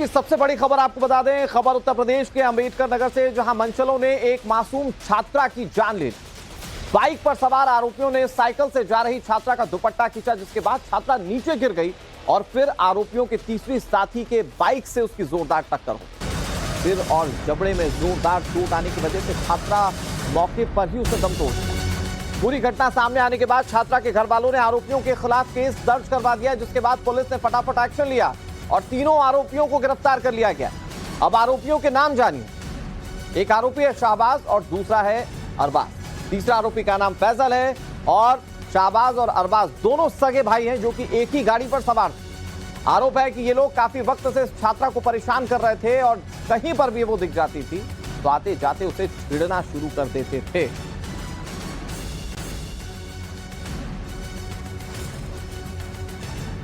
सबसे बड़ी खबर आपको बता दें, खबर उत्तर प्रदेश के अंबेडकर नगर से, जहां मनचलों ने एक मासूम छात्रा की जान ले ली। बाइक पर सवार आरोपियों ने साइकिल से जा रही छात्रा का दुपट्टा खींचा, जिसके बाद छात्रा नीचे गिर गई और फिर आरोपियों के तीसरी साथी के बाइक से उसकी जोरदार टक्कर हो। सिर और जबड़े में जोरदार चोट आने की वजह से छात्रा मौके पर ही उसे दम तोड़ दिया। पूरी घटना सामने आने के बाद छात्रा के घर वालों ने आरोपियों के खिलाफ केस दर्ज करवा दिया, जिसके बाद पुलिस ने फटाफट एक्शन लिया और तीनों आरोपियों को गिरफ्तार कर लिया गया। अब आरोपियों के नाम जानिए। एक आरोपी है शाहबाज और दूसरा है अरबाज। तीसरा आरोपी का नाम फैजल है और शाहबाज और अरबाज दोनों सगे भाई हैं, जो कि एक ही गाड़ी पर सवार थे। आरोप है कि ये लोग काफी वक्त से इस छात्रा को परेशान कर रहे थे और कहीं पर भी वो दिख जाती थी तो आते जाते उसे छेड़ना शुरू कर देते थे।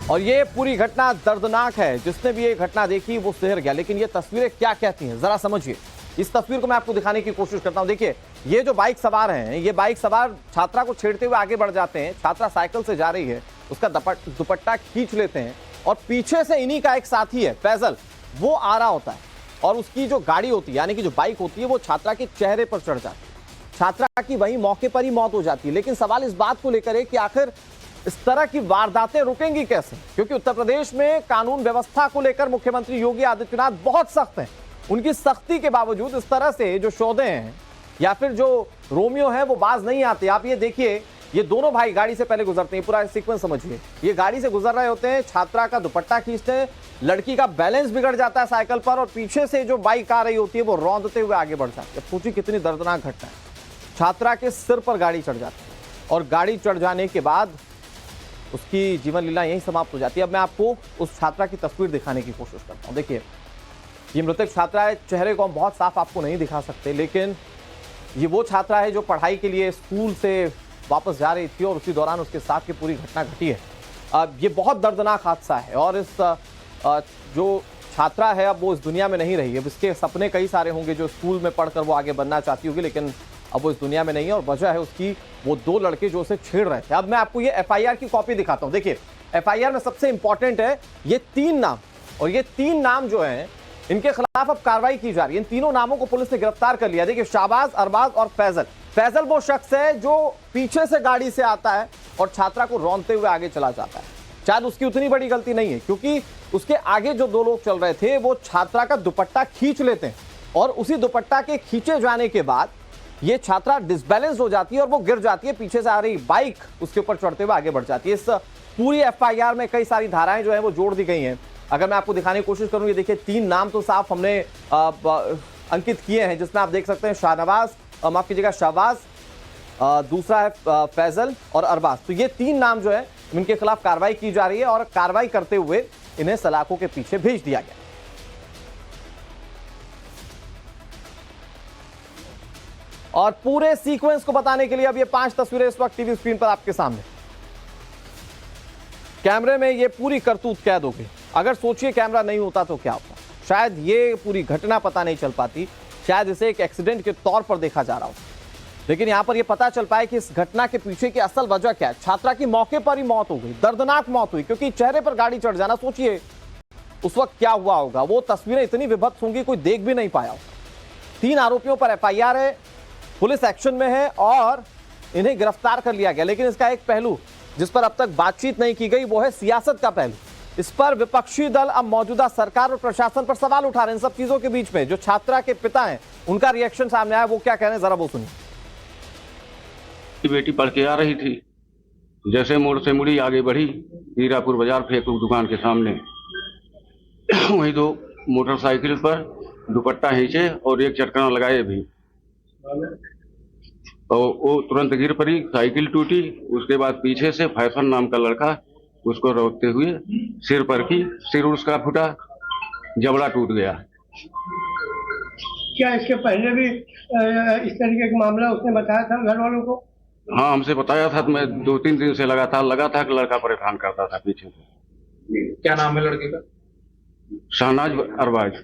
और ये पूरी घटना दर्दनाक है। जिसने भी ये घटना देखी वो सिहर गया। लेकिन ये तस्वीरें क्या कहती हैं, जरा समझिए। इस तस्वीर को मैं आपको दिखाने की कोशिश करता हूं। देखिए, ये जो बाइक सवार हैं, ये बाइक सवार छात्रा को छेड़ते हुए आगे बढ़ जाते हैं। छात्रा साइकिल से जा रही है, उसका दुपट्टा खींच लेते हैं और पीछे से इन्हीं का एक साथी है फैजल, वो आ रहा होता है और उसकी जो गाड़ी होती है, यानी कि जो बाइक होती है, वो छात्रा के चेहरे पर चढ़ जाती है। छात्रा की वहीं मौके पर ही मौत हो जाती है। लेकिन सवाल इस बात को लेकर है कि आखिर इस तरह की वारदातें रुकेंगी कैसे, क्योंकि उत्तर प्रदेश में कानून व्यवस्था को लेकर मुख्यमंत्री योगी आदित्यनाथ बहुत सख्त हैं। उनकी सख्ती के बावजूद इस तरह से जो सौदे हैं या फिर जो रोमियो हैं वो बाज नहीं आते। आप ये देखिए, ये दोनों भाई गाड़ी से पहले गुजरते हैं। पूरा सीक्वेंस समझिए। ये गाड़ी से गुजर रहे होते हैं, छात्रा का दुपट्टा खींचते हैं, लड़की का बैलेंस बिगड़ जाता है साइकिल पर और पीछे से जो बाइक आ रही होती है वो रौंदते हुए आगे बढ़ जाती है। सोचिए कितनी दर्दनाक घटना है। छात्रा के सिर पर गाड़ी चढ़ जाती है और गाड़ी चढ़ जाने के बाद उसकी जीवन लीला यहीं समाप्त हो जाती है। अब मैं आपको उस छात्रा की तस्वीर दिखाने की कोशिश करता हूं। देखिए, ये मृतक छात्रा है। चेहरे को हम बहुत साफ आपको नहीं दिखा सकते, लेकिन ये वो छात्रा है जो पढ़ाई के लिए स्कूल से वापस जा रही थी और उसी दौरान उसके साथ की पूरी घटना घटी है। अब ये बहुत दर्दनाक हादसा है और इस जो छात्रा है अब वो इस दुनिया में नहीं रही है। इसके सपने कई सारे होंगे जो स्कूल में पढ़कर वो आगे बनना चाहती होगी, लेकिन अब वो इस दुनिया में नहीं है और वजह है उसकी वो दो लड़के जो उसे छेड़ रहे थे। अब मैं आपको ये एफआईआर की कॉपी दिखाता हूं। देखिए, एफआईआर में सबसे इंपॉर्टेंट है ये 3 नाम, और ये 3 नाम जो हैं इनके खिलाफ अब कार्रवाई की जा रही है। इन तीनों नामों को पुलिस ने गिरफ्तार कर लिया। देखिए, शाहबाज, अरबाज और फैजल। फैजल वो शख्स है जो पीछे से गाड़ी से आता है और छात्रा को रौंदते हुए आगे चला जाता है। शायद उसकी उतनी बड़ी गलती नहीं है, क्योंकि उसके आगे जो 2 लोग चल रहे थे वो छात्रा का दुपट्टा खींच लेते हैं और उसी दुपट्टा के खींचे जाने के बाद ये छात्रा डिसबैलेंस हो जाती है और वो गिर जाती है। पीछे से आ रही बाइक उसके ऊपर चढ़ते हुए आगे बढ़ जाती है। इस पूरी एफआईआर में कई सारी धाराएं जो है वो जोड़ दी गई हैं। अगर मैं आपको दिखाने की कोशिश करूं, ये देखिए 3 नाम तो साफ हमने अंकित किए हैं, जिसमें आप देख सकते हैं माफ कीजिएगा शाहबाज, दूसरा है फैजल और अरबाज। तो ये 3 नाम जो है इनके खिलाफ कार्रवाई की जा रही है और कार्रवाई करते हुए इन्हें सलाखों के पीछे भेज दिया गया। और पूरे सीक्वेंस को बताने के लिए अब ये 5 तस्वीरें इस वक्त टीवी स्क्रीन पर आपके सामने। कैमरे में ये पूरी करतूत कैद हो गई। अगर सोचिए कैमरा नहीं होता तो क्या होता, शायद ये पूरी घटना पता नहीं चल पाती, शायद इसे एक एक्सीडेंट के तौर पर देखा जा रहा हो। लेकिन यहां पर यह पता चल पाया कि इस घटना के पीछे की असल वजह क्या है। छात्रा की मौके पर ही मौत हो गई, दर्दनाक मौत हुई, क्योंकि चेहरे पर गाड़ी चढ़ जाना, सोचिए उस वक्त क्या हुआ होगा। वो तस्वीरें इतनी विभत्स होंगी कोई देख भी नहीं पाया होगा। 3 आरोपियों पर एफआईआर है, पुलिस एक्शन में है और इन्हें गिरफ्तार कर लिया गया। लेकिन इसका एक पहलू जिस पर अब तक बातचीत नहीं की गई वो है सियासत का पहलू। इस पर विपक्षी दल अब मौजूदा सरकार और प्रशासन पर सवाल उठा रहे हैं। इन सब चीजों के बीच में जो छात्रा के पिता हैं उनका रिएक्शन सामने आया, वो क्या कह रहे हैं जरा वो सुनिए। बेटी पढ़ के आ रही थी, जैसे मोड़ से मुड़ी आगे बढ़ी, हीरापुर बाजार फेंकू दुकान के सामने वहीं 2 मोटरसाइकिल पर दुपट्टा खींचे और एक चटकाना लगाए भी, और वो तुरंत गिर पड़ी, साइकिल टूटी। उसके बाद पीछे से फैशन नाम का लड़का उसको रोकते हुए सिर उसका फूटा, जबड़ा टूट गया। क्या इसके पहले भी इस तरीके का मामला उसने बताया था घर वालों को? हाँ, हमसे बताया था। मैं 2-3 दिन से लगा था कि लड़का परेशान करता था पीछे से। क्या नाम है लड़के का? शहनाज अरबाज।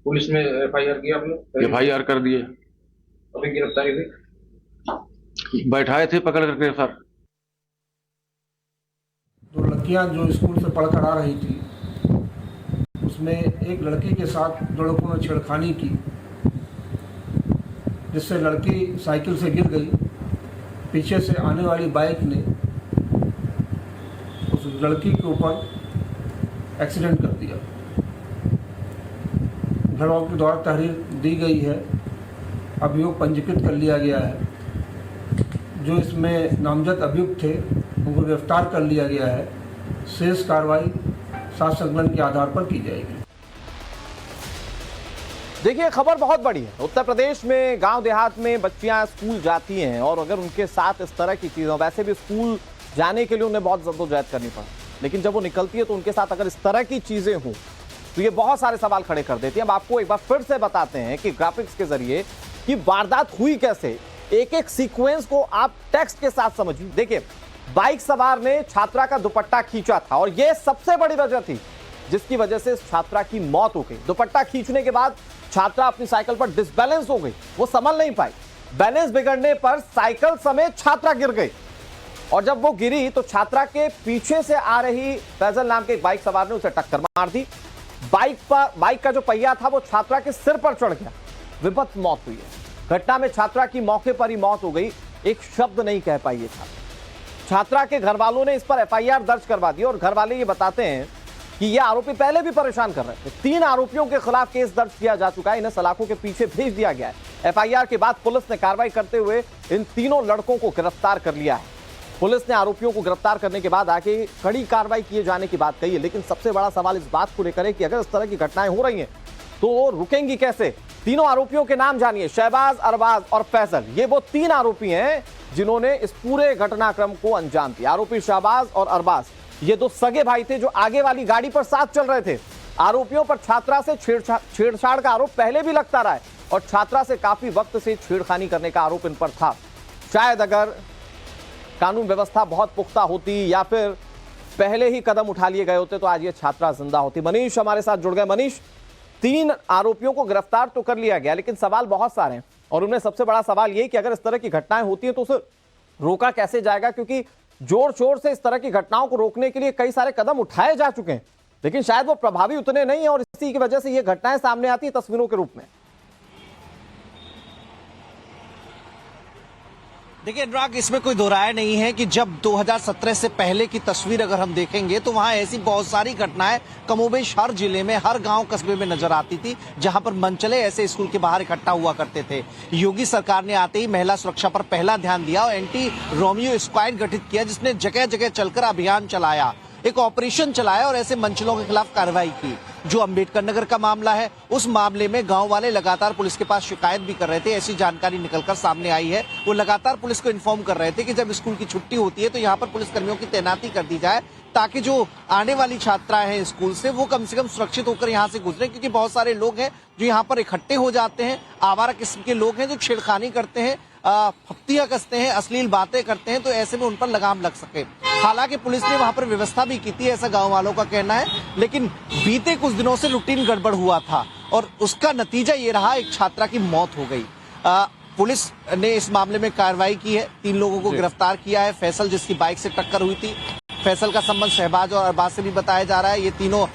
पुलिस में एफआईआर किया आपने? एफआईआर कर दिए। अभी गिरफ्तारी हुई? बैठाए थे पकड़ करके सर। 2 लड़कियां जो स्कूल से पढ़कर आ रही थी, उस उसमें एक लड़की के साथ दो लड़कों ने छेड़खानी की, जिससे लड़की साइकिल से गिर गई। पीछे से आने वाली बाइक ने उस लड़की के ऊपर एक्सीडेंट कर दिया। घर वालों के द्वारा तहरीर दी गई है, अभियोग पंजीकृत कर लिया गया है। जो इसमें नामजद अभियुक्त थे उनको गिरफ्तार कर लिया गया है। शेष कार्रवाई साक्ष्य संकलन के आधार पर की जाएगी। देखिए, खबर बहुत बड़ी है। उत्तर प्रदेश में गांव देहात में बच्चियां स्कूल जाती हैं और अगर उनके साथ इस तरह की चीज़ें, वैसे भी स्कूल जाने के लिए उन्हें बहुत जद्दोजहद करनी पड़े, लेकिन जब वो निकलती है तो उनके साथ अगर इस तरह की चीज़ें हों तो ये बहुत सारे सवाल खड़े कर देती हैं। अब आपको एक बार फिर से बताते हैं कि ग्राफिक्स के जरिए कि वारदात हुई कैसे, एक एक सीक्वेंस को आप टेक्स्ट के साथ समझिए। देखिए, बाइक सवार ने छात्रा का दुपट्टा खींचा था और यह सबसे बड़ी वजह थी जिसकी वजह से इस छात्रा की मौत हो गई। दुपट्टा खींचने के बाद छात्रा अपनी साइकिल पर डिसबैलेंस हो गई, वो संभल नहीं पाई। बैलेंस बिगड़ने पर साइकिल समेत छात्रा गिर गई और जब वो गिरी तो छात्रा के पीछे से आ रही फैजल नाम के एक बाइक सवार ने उसे टक्कर मार दी। बाइक का जो पहिया था वो छात्रा के सिर पर चढ़ गया, विभत्स मौत हुई है। घटना में छात्रा की मौके पर ही मौत हो गई, एक शब्द नहीं कह पाई ये छात्रा के घर वालों ने इस पर एफआईआर दर्ज करवा दी और घर वाले ये बताते हैं कि ये आरोपी पहले भी परेशान कर रहे थे। 3 आरोपियों के खिलाफ केस दर्ज किया जा चुका है, इन्हें सलाखों के पीछे भेज दिया गया है। एफआईआर के बाद पुलिस ने कार्रवाई करते हुए इन तीनों लड़कों को गिरफ्तार कर लिया है। पुलिस ने आरोपियों को गिरफ्तार करने के बाद आगे कड़ी कार्रवाई किए जाने की बात कही है, लेकिन सबसे बड़ा सवाल इस बात को लेकर है कि अगर इस तरह की घटनाएं हो रही हैं तो रुकेंगी कैसे। तीनों आरोपियों के नाम जानिए, शहबाज, अरबाज और फैसल। ये वो 3 आरोपी हैं जिन्होंने इस पूरे घटनाक्रम को अंजाम दिया। आरोपी शहबाज और अरबाज ये 2 सगे भाई थे जो आगे वाली गाड़ी पर साथ चल रहे थे। आरोपियों पर छात्रा से छेड़छाड़ का आरोप पहले भी लगता रहा है और छात्रा से काफी वक्त से छेड़खानी करने का आरोप इन पर था। शायद अगर कानून व्यवस्था बहुत पुख्ता होती या फिर पहले ही कदम उठा लिए गए होते तो आज ये छात्रा जिंदा होती। मनीष हमारे साथ जुड़ गए। मनीष, 3 आरोपियों को गिरफ्तार तो कर लिया गया, लेकिन सवाल बहुत सारे हैं और उनमें सबसे बड़ा सवाल ये कि अगर इस तरह की घटनाएं होती हैं तो उसे रोका कैसे जाएगा, क्योंकि जोर शोर से इस तरह की घटनाओं को रोकने के लिए कई सारे कदम उठाए जा चुके हैं, लेकिन शायद वो प्रभावी उतने नहीं है और इसी की वजह से ये घटनाएं सामने आती है तस्वीरों के रूप में। देखिए अनुराग, इसमें कोई दो राय नहीं है कि जब 2017 से पहले की तस्वीर अगर हम देखेंगे तो वहां ऐसी बहुत सारी घटनाएं कमोबेश हर जिले में, हर गांव कस्बे में नजर आती थी, जहां पर मनचले ऐसे स्कूल के बाहर इकट्ठा हुआ करते थे। योगी सरकार ने आते ही महिला सुरक्षा पर पहला ध्यान दिया और एंटी रोमियो स्क्वाड गठित किया, जिसने जगह जगह चलकर अभियान चलाया, एक ऑपरेशन चलाया और ऐसे मंचलों के खिलाफ कार्रवाई की। जो अंबेडकर नगर का मामला है, उस मामले में गांव वाले लगातार पुलिस के पास शिकायत भी कर रहे थे। ऐसी जानकारी निकलकर सामने आई है, वो लगातार पुलिस को इन्फॉर्म कर रहे थे कि जब स्कूल की छुट्टी होती है तो यहाँ पर पुलिस कर्मियों की तैनाती कर दी जाए, ताकि जो आने वाली छात्राएं हैं स्कूल से वो कम से कम सुरक्षित होकर यहाँ से गुजरे, क्योंकि बहुत सारे लोग हैं जो यहाँ पर इकट्ठे हो जाते हैं, आवारा किस्म के लोग हैं जो छेड़खानी करते हैं, फप्तियां कसते हैं, अश्लील बातें करते हैं, तो ऐसे में उन पर लगाम लग सके। हालांकि पुलिस ने वहां पर व्यवस्था भी की थी, ऐसा गांव वालों का कहना है, लेकिन बीते कुछ दिनों से रूटीन गड़बड़ हुआ था और उसका नतीजा ये रहा, एक छात्रा की मौत हो गई। पुलिस ने इस मामले में कार्रवाई की है, 3 लोगों को गिरफ्तार किया है। फैसल, जिसकी बाइक से टक्कर हुई थी, फैसल का संबंध शहबाज और अरबाज से भी बताया जा रहा है। ये तीनों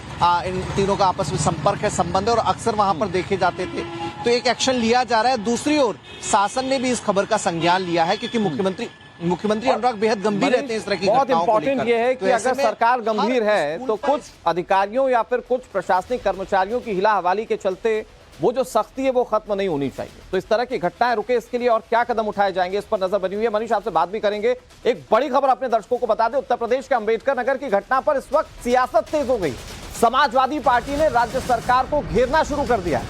इन तीनों का आपस में संपर्क है, संबंध है और अक्सर वहां पर देखे जाते थे, तो एक एक्शन लिया जा रहा है। दूसरी ओर शासन ने भी इस खबर का संज्ञान लिया है, क्योंकि मुख्यमंत्री अनुराग बेहद गंभीर रहते हैं इस तरह की बहुत घटनाओं को इंपॉर्टेंट लेकर। ये है कि तो ऐसे अगर में सरकार गंभीर है तो कुछ अधिकारियों या फिर कुछ प्रशासनिक कर्मचारियों की हिला हवाली के चलते वो जो सख्ती है वो खत्म नहीं होनी चाहिए। तो इस तरह की घटनाएं रुके, इसके लिए और क्या कदम उठाए जाएंगे, इस पर नजर बनी हुई है। मनीष, आपसे बात भी करेंगे। एक बड़ी खबर अपने दर्शकों को बता दें, उत्तर प्रदेश के अंबेडकर नगर की घटना पर इस वक्त सियासत तेज हो गई। समाजवादी पार्टी ने राज्य सरकार को घेरना शुरू कर दिया है,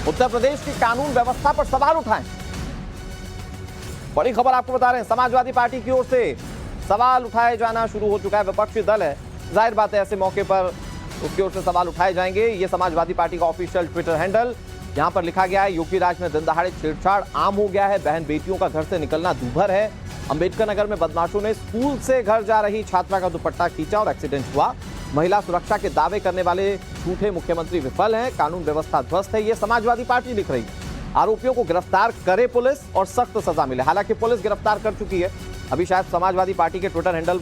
उत्तर प्रदेश की कानून व्यवस्था पर सवाल उठाए। बड़ी खबर आपको बता रहे हैं, समाजवादी पार्टी की ओर से सवाल उठाए जाना शुरू हो चुका है। विपक्षी दल है, जाहिर बात है ऐसे मौके पर उसकी ओर से सवाल उठाए जाएंगे। ये समाजवादी पार्टी का ऑफिशियल ट्विटर हैंडल, यहां पर लिखा गया है, योगी राज में दिन दहाड़े छेड़छाड़ आम हो गया है, बहन बेटियों का घर से निकलना दूभर है। अंबेडकर नगर में बदमाशों ने स्कूल से घर जा रही छात्रा का दुपट्टा खींचा और एक्सीडेंट हुआ। महिला सुरक्षा के दावे करने वाले झूठे मुख्यमंत्री विफल हैं, कानून व्यवस्था ध्वस्त है, ये समाजवादी पार्टी लिख रही है। आरोपियों को गिरफ्तार करे पुलिस और सख्त सजा मिले। हालांकि पुलिस गिरफ्तार कर चुकी है, अभी शायद समाजवादी पार्टी के ट्विटर हैंडल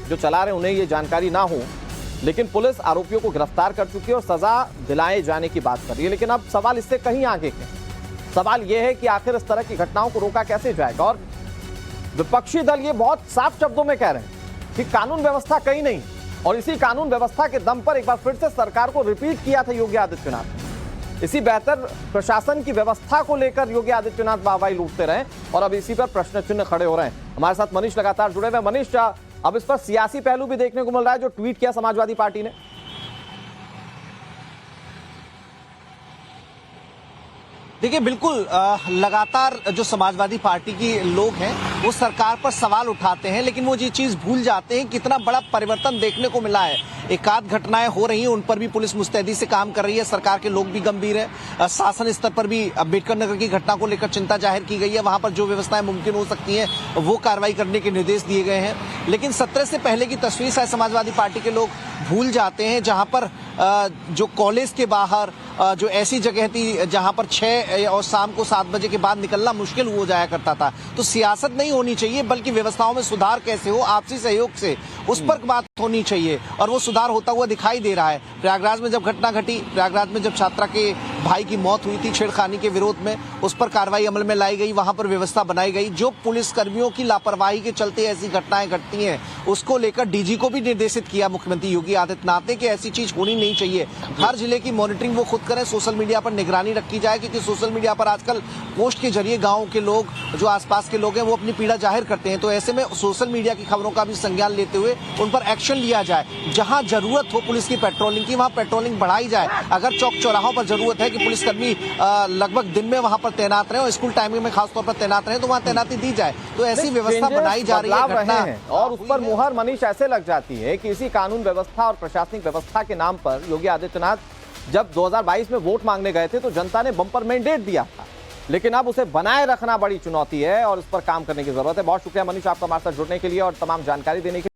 जो चला रहे उन्हें ये जानकारी ना हो लेकिन पुलिस आरोपियों को गिरफ्तार कर चुकी है और सजा दिलाए जाने की बात कर रही है। लेकिन अब सवाल इससे कहीं आगे के, सवाल यह है कि आखिर इस तरह की घटनाओं को रोका कैसे जाएगा। और विपक्षी दल ये बहुत साफ शब्दों में कह रहे हैं कि कानून व्यवस्था कहीं नहीं, और इसी कानून व्यवस्था के दम पर एक बार फिर से सरकार को रिपीट किया था योगी आदित्यनाथ ने। इसी बेहतर प्रशासन की व्यवस्था को लेकर योगी आदित्यनाथ वाहवाही लूटते रहे और अब इसी पर प्रश्न चिन्ह खड़े हो रहे हैं। हमारे साथ मनीष लगातार जुड़े हुए। मनीष, अब इस पर सियासी पहलू भी देखने को मिल रहा है, जो ट्वीट किया समाजवादी पार्टी ने। देखिए, बिल्कुल लगातार जो समाजवादी पार्टी के लोग हैं वो सरकार पर सवाल उठाते हैं, लेकिन वो ये चीज भूल जाते हैं कितना बड़ा परिवर्तन देखने को मिला है। एकाध घटनाएं हो रही हैं, उन पर भी पुलिस मुस्तैदी से काम कर रही है, सरकार के लोग भी गंभीर है। शासन स्तर पर भी अम्बेडकर नगर की घटना को लेकर चिंता जाहिर की गई है, वहां पर जो व्यवस्थाएं मुमकिन हो सकती हैं वो कार्रवाई करने के निर्देश दिए गए हैं। लेकिन 17 से पहले की तस्वीर शायद समाजवादी पार्टी के लोग भूल जाते हैं, जहां पर जो कॉलेज के बाहर जो ऐसी जगह थी जहां पर 6 और शाम को 7 बजे के बाद निकलना मुश्किल हो जाया करता था। तो सियासत नहीं होनी चाहिए, बल्कि व्यवस्थाओं में सुधार कैसे हो, आपसी सहयोग से, उस पर बात होनी चाहिए, और वो सुधार होता हुआ दिखाई दे रहा है। प्रयागराज में जब घटना घटी, प्रयागराज में जब छात्रा के भाई की मौत हुई थी छेड़खानी के विरोध में, उस पर कार्रवाई अमल में लाई गई, वहां पर व्यवस्था बनाई गई। जो पुलिस कर्मियों की लापरवाही के चलते ऐसी घटनाएं घटती हैं, उसको लेकर डीजी को भी निर्देशित किया मुख्यमंत्री योगी आदित्यनाथ ने कि ऐसी चीज होनी नहीं चाहिए। हर जिले की मॉनिटरिंग वो खुद करें, सोशल मीडिया पर निगरानी रखी जाए, क्योंकि सोशल मीडिया पर आजकल पोस्ट के जरिए गाँव के लोग, जो आसपास के लोग हैं, वो अपनी पीड़ा जाहिर करते हैं। तो ऐसे में सोशल मीडिया की खबरों का भी संज्ञान लेते हुए उन पर एक्शन लिया जाए। जहां जरूरत हो पुलिस की पेट्रोलिंग की, वहां पेट्रोलिंग बढ़ाई जाए। अगर चौक चौराहों पर जरूरत है कि पुलिसकर्मी लगभग दिन में वहां पर तैनात रहे और स्कूल टाइमिंग में खासतौर पर तैनात रहे, तो वहां तैनाती दी जाए। तो ऐसी व्यवस्था बनाई जा रही है। घटना और उस पर मुहर मनीष ऐसे लग जाती है कि इसी कानून व्यवस्था और प्रशासनिक व्यवस्था के नाम पर योगी आदित्यनाथ जब 2022 में वोट मांगने गए थे तो जनता ने बम्पर मैंडेट दिया था, लेकिन अब उसे बनाए रखना बड़ी चुनौती है और इस पर काम करने की जरूरत है। बहुत शुक्रिया मनीष आपका हमारे साथ जुड़ने के लिए और तमाम जानकारी देने के लिए।